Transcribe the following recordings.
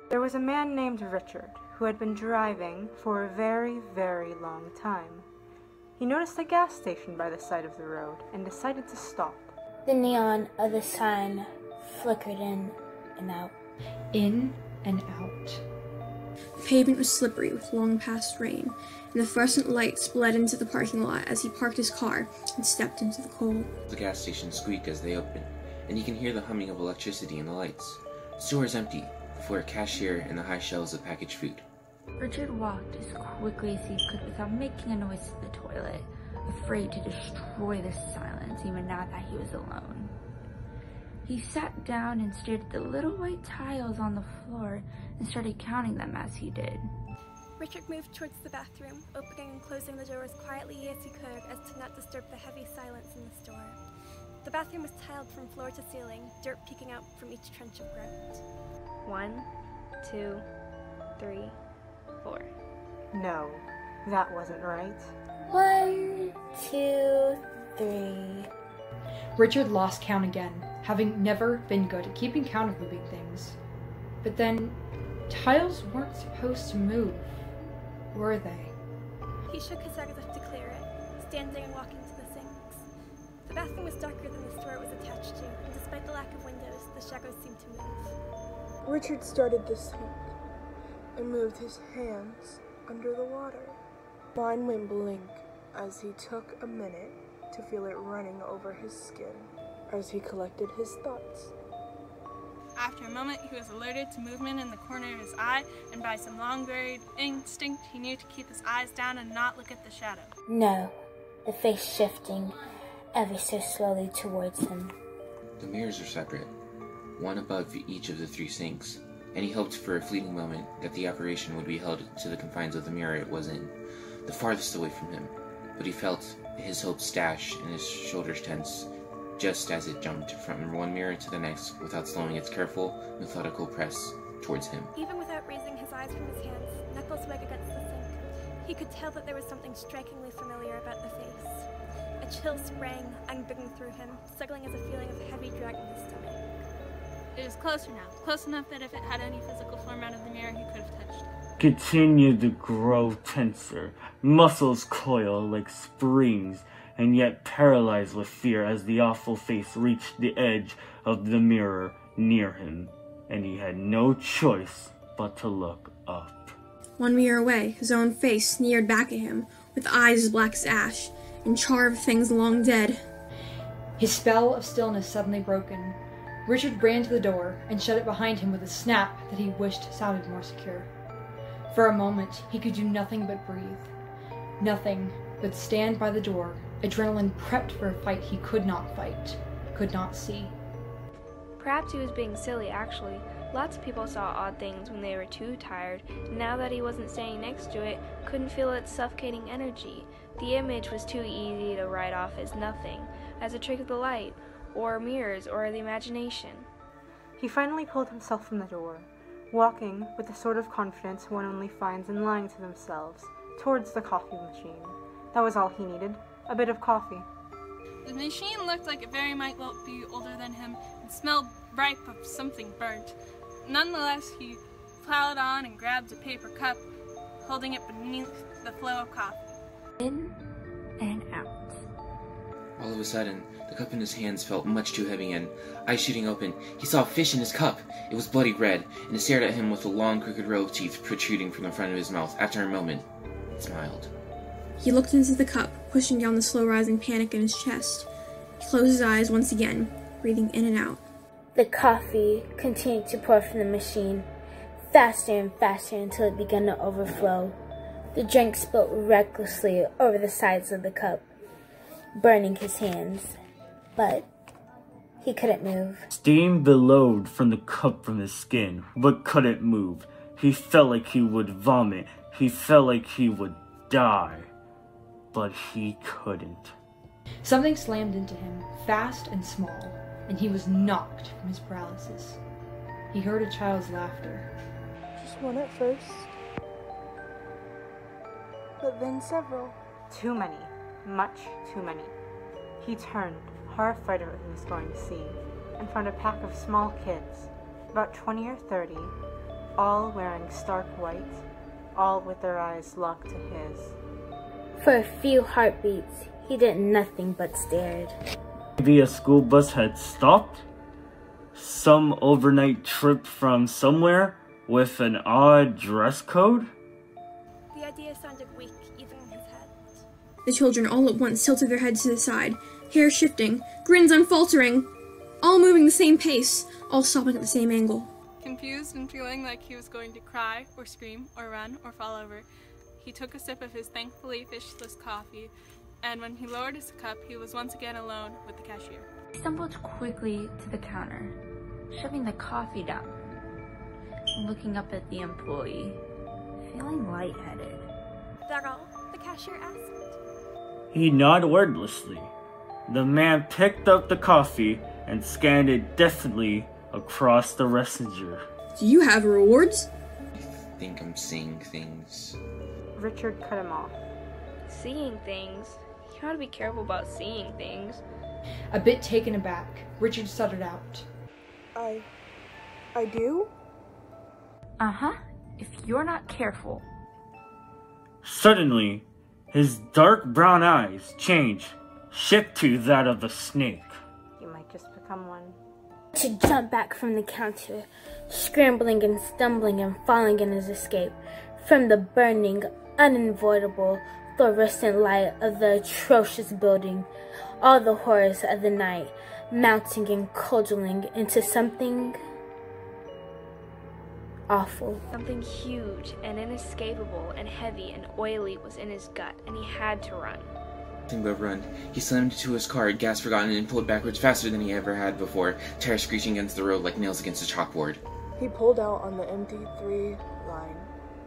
There was a man named Richard who had been driving for a very, very long time. He noticed a gas station by the side of the road and decided to stop. The neon of the sign flickered in and out. In and out. The pavement was slippery with long past rain, and the fluorescent lights bled into the parking lot as he parked his car and stepped into the cold. The gas station squeaked as they opened, and you can hear the humming of electricity in the lights. The store is empty, the floor cashier and the high shelves of packaged food. Richard walked as quickly as he could without making a noise to the toilet, afraid to destroy the silence even now that he was alone. He sat down and stared at the little white tiles on the floor and started counting them as he did. Richard moved towards the bathroom, opening and closing the door as quietly as he could as to not disturb the heavy silence in the store. The bathroom was tiled from floor to ceiling, dirt peeking out from each trench of ground. 1, 2, 3, 4. No, that wasn't right. 1, 2, 3. Richard lost count again, having never been good at keeping count of moving things. But then, tiles weren't supposed to move, were they? He shook his head as if to clear it, standing and walking to the sinks. The bathroom was darker than the store it was attached to, and despite the lack of windows, the shadows seemed to move. Richard started the sink and moved his hands under the water. Mine went blank as he took a minute to feel it running over his skin as he collected his thoughts. After a moment, he was alerted to movement in the corner of his eye, and by some long-buried instinct, he knew to keep his eyes down and not look at the shadow. No, the face shifting ever so slowly towards him. The mirrors are separate, one above each of the 3 sinks, and he hoped for a fleeting moment that the apparition would be held to the confines of the mirror it was in, the farthest away from him, but he felt his hopes dash and his shoulders tense just as it jumped from one mirror to the next without slowing its careful, methodical press towards him. Even without raising his eyes from his hands, knuckles wag against the sink. He could tell that there was something strikingly familiar about the face. A chill sprang, unbidden through him, struggling as a feeling of heavy drag in his stomach. It was closer now, close enough that if it had any physical form out of the mirror, he could have touched it. Continued to grow tenser, muscles coil like springs, and yet paralyzed with fear as the awful face reached the edge of the mirror near him, and he had no choice but to look up. 1 mirror away, his own face sneered back at him, with eyes as black as ash, and char of things long dead. His spell of stillness suddenly broken, Richard ran to the door and shut it behind him with a snap that he wished sounded more secure. For a moment, he could do nothing but breathe. Nothing but stand by the door, adrenaline prepped for a fight he could not fight, could not see. Perhaps he was being silly, actually. Lots of people saw odd things when they were too tired, and now that he wasn't standing next to it, couldn't feel its suffocating energy. The image was too easy to write off as nothing, as a trick of the light, or mirrors, or the imagination. He finally pulled himself from the door, walking with the sort of confidence one only finds in lying to themselves, towards the coffee machine. That was all he needed, a bit of coffee. The machine looked like it very might well be older than him and smelled ripe of something burnt. Nonetheless, he plowed on and grabbed a paper cup, holding it beneath the flow of coffee. In and out. All of a sudden, the cup in his hands felt much too heavy and, eyes shooting open, he saw a fish in his cup. It was bloody red, and it stared at him with a long, crooked row of teeth protruding from the front of his mouth. After a moment, it smiled. He looked into the cup, pushing down the slow-rising panic in his chest. He closed his eyes once again, breathing in and out. The coffee continued to pour from the machine, faster and faster until it began to overflow. The drink spilled recklessly over the sides of the cup, burning his hands, but he couldn't move. Steam billowed from the cup from his skin, but couldn't move. He felt like he would vomit. He felt like he would die, but he couldn't. Something slammed into him, fast and small, and he was knocked from his paralysis. He heard a child's laughter. Just one at first, but then several. Too many. Much too many. He turned, horrified at what he was going to see, and found a pack of small kids, about 20 or 30, all wearing stark white, all with their eyes locked to his. For a few heartbeats, he did nothing but stared. Maybe a school bus had stopped? Some overnight trip from somewhere with an odd dress code? The idea sounded weak, even in his head. The children all at once tilted their heads to the side, hair shifting, grins unfaltering, all moving the same pace, all stopping at the same angle. Confused and feeling like he was going to cry, or scream, or run, or fall over, he took a sip of his thankfully fishless coffee, and when he lowered his cup, he was once again alone with the cashier. He stumbled quickly to the counter, shoving the coffee down, and looking up at the employee, feeling lightheaded. That all? The cashier asked. He nodded wordlessly. The man picked up the coffee and scanned it deftly across the messenger. Do you have rewards? I think I'm seeing things. Richard cut him off. Seeing things? You ought to be careful about seeing things. A bit taken aback, Richard stuttered out. I do? Uh-huh, if you're not careful. Suddenly, his dark brown eyes changed, shifted to that of a snake. You might just become one. To jump back from the counter, scrambling and stumbling and falling in his escape from the burning, unavoidable, fluorescent light of the atrocious building, all the horrors of the night mounting and cudgeling into something awful. Something huge and inescapable and heavy and oily was in his gut, and he had to run. Nothing but run. He slammed into his car, gas forgotten, and pulled backwards faster than he ever had before, tires screeching against the road like nails against a chalkboard. He pulled out on the empty 3-line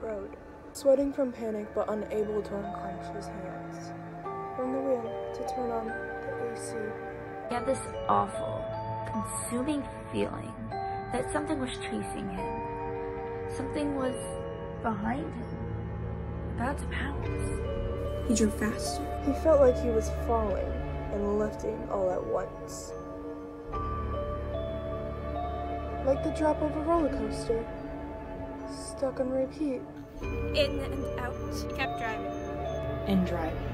road, sweating from panic but unable to unclench his hands from the wheel to turn on the AC. He had this awful, consuming feeling that something was chasing him. Something was behind him, about to pounce. He drove faster. He felt like he was falling and lifting all at once. Like the drop of a roller coaster, stuck on repeat. In and out. He kept driving. And driving.